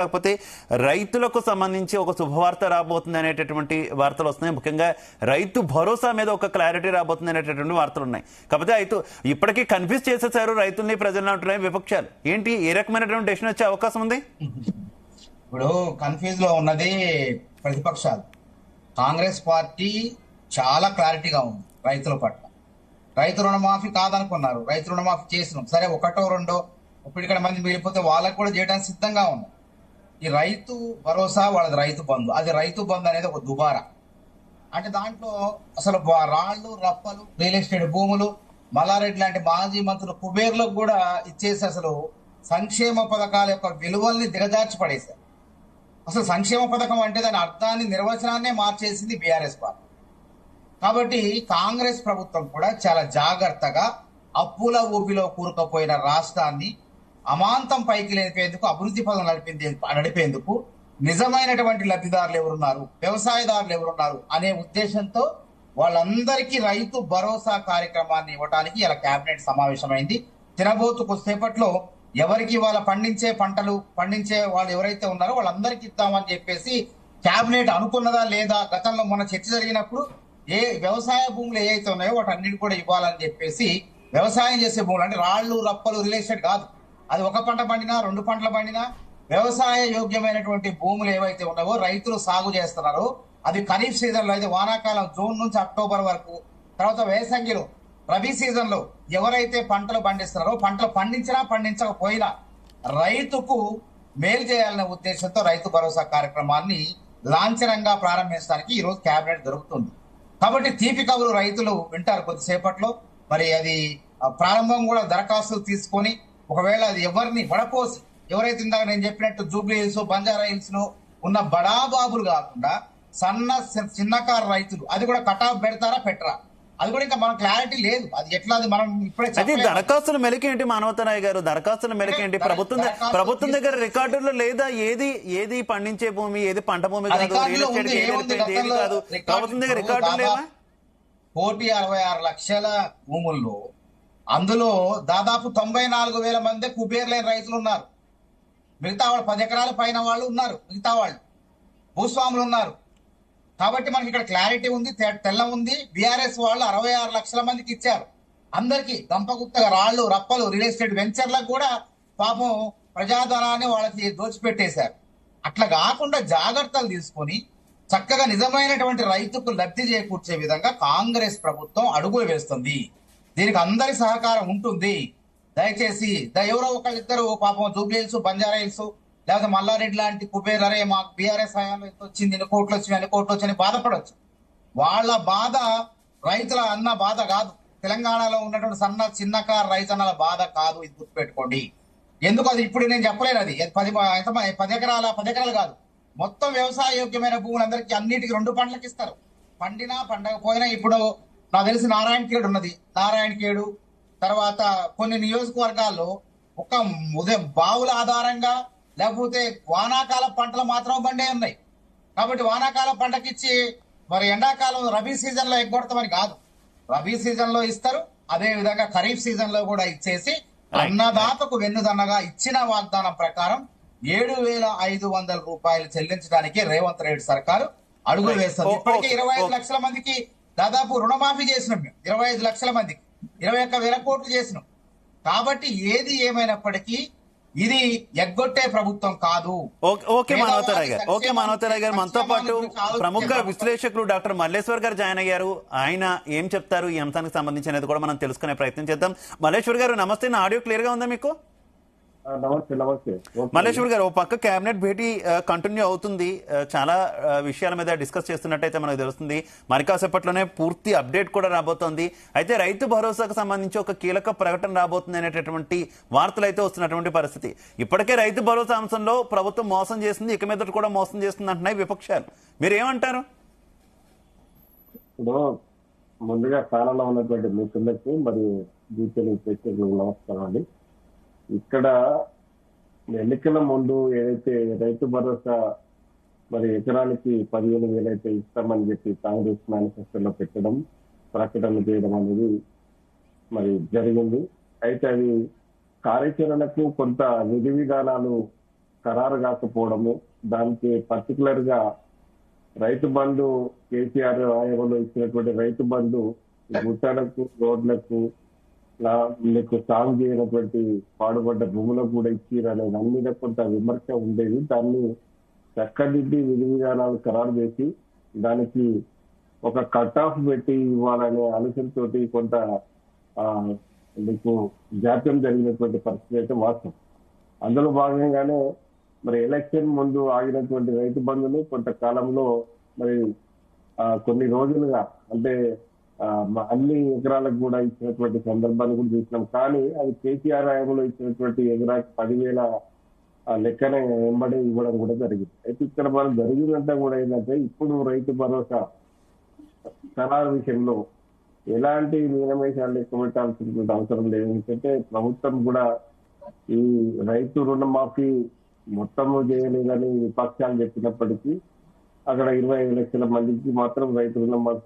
కాకపోతే రైతులకు సంబంధించి ఒక శుభవార్త రాబోతుంది అనేటటువంటి వార్తలు వస్తున్నాయి. ముఖ్యంగా రైతు భరోసా మీద ఒక క్లారిటీ రాబోతుంది అనేటటువంటి వార్తలు ఉన్నాయి. కాకపోతే అయితే ఇప్పటికీ కన్ఫ్యూజ్ చేసేసారు రైతుల్ని, ప్రజలను అంటున్నాయి విపక్షాలు. ఏంటి ఏ రకమైనటువంటి డెసిషన్ వచ్చే అవకాశం ఉంది? ఇప్పుడు కన్ఫ్యూజ్ లో ఉన్నది ప్రతిపక్షాలు. కాంగ్రెస్ పార్టీ చాలా క్లారిటీగా ఉంది రైతుల పట్ల. రైతు రుణమాఫీ కాదనుకున్నారు, రైతు రుణమాఫీ చేసినాం, సరే ఒకటో రెండో ఇక్కడ మంది మిగిలిపోతే వాళ్ళకు కూడా చేయడానికి సిద్ధంగా ఉన్నారు. ఈ రైతు భరోసా వాళ్ళది రైతు బంధు, అది రైతు బంధు అనేది ఒక దుబారా. అంటే దాంట్లో అసలు రాళ్లు రప్పలు, రియల్ ఎస్టేట్ భూములు, మల్లారెడ్డి లాంటి మాజీ మంత్రులు కుబేర్లకు కూడా ఇచ్చేసి అసలు సంక్షేమ పథకాల యొక్క విలువల్ని దిగజార్చి పడేశారు. అసలు సంక్షేమ పథకం అంటే దాని అర్థాన్ని, నిర్వచనాన్నే మార్చేసింది బీఆర్ఎస్ పార్టీ. కాబట్టి కాంగ్రెస్ ప్రభుత్వం కూడా చాలా జాగ్రత్తగా అప్పుల ఊపిలో కూరుకుపోయిన రాష్ట్రాన్ని అమాంతం పైకి లేపేందుకు, అభివృద్ధి పదం నడిపేందుకు నిజమైనటువంటి లబ్ధిదారులు ఎవరున్నారు, వ్యవసాయదారులు ఎవరున్నారు అనే ఉద్దేశంతో వాళ్ళందరికీ రైతు భరోసా కార్యక్రమాన్ని ఇవ్వడానికి ఇలా కేబినెట్ సమావేశమైంది. తినబోతు కొద్దిసేపట్లో ఎవరికి వాళ్ళ పండించే వాళ్ళు ఎవరైతే ఉన్నారో వాళ్ళందరికీ ఇద్దామని చెప్పేసి కేబినెట్ అనుకున్నదా లేదా, గతంలో మొన్న చర్చ జరిగినప్పుడు ఏ వ్యవసాయ భూములు ఏవైతే ఉన్నాయో వాటన్నిటి కూడా ఇవ్వాలని చెప్పేసి, వ్యవసాయం చేసే భూములు అంటే రాళ్లు రప్పలు రియల్ ఎస్టేట్ కాదు, అది ఒక పంట పండినా 2 పంటలు పండినా వ్యవసాయ యోగ్యమైనటువంటి భూములు ఏవైతే ఉన్నావో రైతులు సాగు చేస్తున్నారో అది ఖరీఫ్ సీజన్ లో అయితే వానాకాలం జూన్ నుంచి అక్టోబర్ వరకు, తర్వాత వేసంగిలో రబీ సీజన్ లో ఎవరైతే పంటలు పండిస్తున్నారో పంటలు పండించినా పండించకపోయినా రైతుకు మేలు చేయాలనే ఉద్దేశంతో రైతు భరోసా కార్యక్రమాన్ని లాంఛనంగా ప్రారంభించడానికి ఈ రోజు కేబినెట్ జరుగుతుంది. కాబట్టి తీపి కబురు రైతులు వింటారు కొద్దిసేపట్లో. మరి అది ప్రారంభం కూడా దరఖాస్తులు తీసుకొని ఒకవేళ అది ఎవరిని వడపోసి, ఎవరైతే ఇందాక నేను చెప్పినట్టు జూబ్లీ హిల్స్, బంజారా హిల్స్ లో ఉన్న బడాబాబులు కాకుండా చిన్నకారు రైతులు, అది కూడా కటాఫ్ పెడతారా పెట్టరా అది కూడా ఇంకా మన క్లారిటీ లేదు. అది ఎట్లా, అది మనం ఇప్పుడే దరఖాస్తుల మెలికేంటి మానవతరాయ్ గారు? దరఖాస్తుల మెలికేంటి? ప్రభుత్వం దగ్గర రికార్డుల్లో లేదా ఏది పండించే భూమి, ఏది పంట భూమి కాదు, రియల్ ఎస్టేట్ ఏది కాదు, ప్రభుత్వం దగ్గర రికార్డులు లేవా? 1,66 లక్షల భూముల్లో అందులో దాదాపు 94,000 మంది కుబేర్లేని రైతులు ఉన్నారు. మిగతా వాళ్ళు 10 ఎకరాల పైన వాళ్ళు ఉన్నారు, మిగతా వాళ్ళు భూస్వాములు ఉన్నారు. కాబట్టి మనకి ఇక్కడ క్లారిటీ ఉంది, తెల్ల ఉంది. బీఆర్ఎస్ వాళ్ళు 66 లక్షల మందికి ఇచ్చారు. అందరికీ గంపగుత్తగా రాళ్లు రప్పలు రియల్ ఎస్టేట్ వెంచర్లకు కూడా పాపం ప్రజాధనాన్ని వాళ్ళకి దోచిపెట్టేశారు. అట్లా కాకుండా జాగ్రత్తలు తీసుకొని చక్కగా నిజమైనటువంటి రైతుకు లబ్ధి చేకూర్చే విధంగా కాంగ్రెస్ ప్రభుత్వం అడుగులు వేస్తుంది. దీనికి అందరి సహకారం ఉంటుంది. దయచేసి ఎవరో ఒకళ్ళిద్దరు పాపం జూబ్లీ హిల్స్, బంజారా హిల్స్, లేకపోతే మల్లారెడ్డి లాంటి కుబేర్, అరే మాకు బీఆర్ఎస్ హయాంలో ఎంత వచ్చింది, ఎన్ని కోట్లు వచ్చి బాధపడవచ్చు. వాళ్ళ బాధ రైతుల అన్న బాధ కాదు, తెలంగాణలో ఉన్నటువంటి చిన్నకారు రైతన్నల బాధ కాదు. ఇది గుర్తుపెట్టుకోండి. ఎందుకు అది ఇప్పుడు నేను చెప్పలేను. అది 10 ఎకరాలు కాదు, మొత్తం వ్యవసాయ యోగ్యమైన భూములందరికీ అన్నిటికీ 2 పంటలకు ఇస్తారు. పండినా పండకపోయినా. ఇప్పుడు నాకు తెలిసి నారాయణఖేడ్ ఉన్నది, నారాయణఖేడు తర్వాత కొన్ని నియోజకవర్గాల్లో ఒక ఉదయం బావుల ఆధారంగా లేకపోతే వానాకాల పంటలు మాత్రం బండే ఉన్నాయి. కాబట్టి వానాకాల పంటకిచ్చి మరి ఎండాకాలం రబీ సీజన్ లో ఎగ్గొడతామని కాదు, రబీ సీజన్ లో ఇస్తారు. అదే విధంగా ఖరీఫ్ సీజన్ లో కూడా ఇచ్చేసి అన్నదాతకు వెన్నుదన్నగా ఇచ్చిన వాగ్దానం ప్రకారం 7,500 రూపాయలు చెల్లించడానికి రేవంత్ రెడ్డి సర్కారు అడుగులు వేస్తుంది. ఇప్పటికే 25 లక్షల మందికి దాదాపు రుణమాఫీ చేసినాం మేము. 25 లక్షల మందికి 21,000 కోట్లు చేసినాం. కాబట్టి ఏది ఏమైనప్పటికీ ఇది ఎగ్గొట్టే ప్రభుత్వం కాదు. ఓకే మానవతరాయ్ గారు మనతో పాటు ప్రముఖ విశ్లేషకులు డాక్టర్ మల్లేశ్వర్ గారు జాయిన్ అయ్యారు. ఆయన ఏం చెప్తారు ఈ అంశానికి సంబంధించి అనేది కూడా మనం తెలుసుకునే ప్రయత్నం చేద్దాం. మల్లేశ్వర్ గారు నమస్తే, నా ఆడియో క్లియర్ గా ఉందా మీకు? నమస్తే మల్లేశ్వర్ గారు, ఓ పక్క కేబినెట్ భేటీ కంటిన్యూ అవుతుంది, చాలా విషయాల మీద డిస్కస్ చేస్తున్నట్టయితే మనకు తెలుస్తుంది. మరి కాసేపట్లోనే పూర్తి అప్డేట్ కూడా రాబోతోంది. అయితే రైతు భరోసాకు సంబంధించి ఒక కీలక ప్రకటన రాబోతుంది అనేటటువంటి వార్తలు అయితే వస్తున్నటువంటి పరిస్థితి. ఇప్పటికే రైతు భరోసా అంశంలో ప్రభుత్వం మోసం చేసింది, ఇక మీద కూడా మోసం చేస్తుంది అంటున్నాయి విపక్షాలు. మీరు ఏమంటారు? ఇప్పుడు ముందుగా స్థానంలో ఉన్నటువంటి మిత్రులకి మరి నమస్కారం అండి. ఇక్కడ ఎన్నికల ముందు ఏదైతే రైతు భరోసా మరి ఎకరానికి 15,000 అయితే ఇస్తామని చెప్పి కాంగ్రెస్ మేనిఫెస్టోలో పెట్టడం, ప్రకటన చేయడం అనేది మరి జరిగింది. అయితే అది కార్యాచరణకు కొంత విధి విధానాలు ఖరారు కాకపోవడము, దానికి పర్టికులర్ గా రైతు బంధు కేసీఆర్ హయాంలో ఇచ్చినటువంటి రైతు బంధు గుట్టలకు, రోడ్లకు, మీకు సాగు చేయనటువంటి పాడుపడ్డ భూములకు కూడా ఇచ్చిరనే దాని మీద కొంత విమర్శ ఉండేది. దాన్ని చక్కదిద్ది విధి విధానాలు ఖరారు చేసి దానికి ఒక కట్ ఆఫ్ పెట్టి ఇవ్వాలనే ఆలోచనతోటి కొంత మీకు జాప్యం జరిగినటువంటి పరిస్థితి అయితే వాస్తవం. అందులో భాగంగానే మరి ఎలక్షన్ ముందు ఆగినటువంటి రైతు బంధుని కొంతకాలంలో మరి కొన్ని రోజులుగా అంటే అన్ని ఎకరాలకు కూడా ఇచ్చినటువంటి సందర్భాన్ని కూడా చూసినాం. కానీ అది కేసీఆర్ హయాంలో ఇచ్చినటువంటి ఎకరాకి 10,000 లెక్కనే వెంబడి ఇవ్వడం కూడా జరిగింది. అయితే ఇక్కడ మనం జరిగిందంతా కూడా ఏంటంటే ఇప్పుడు రైతు భరోసా ఖరారు విషయంలో ఎలాంటి నియమేషాలు లెక్క పెట్టాల్సినటువంటి అవసరం లేదు. ఎందుకంటే ప్రభుత్వం కూడా ఈ రైతు రుణమాఫీ మొత్తము చేయలేదని విపక్షాలు చెప్పినప్పటికీ అక్కడ 25 లక్షల మందికి మాత్రం రైతు రుణమాఫీ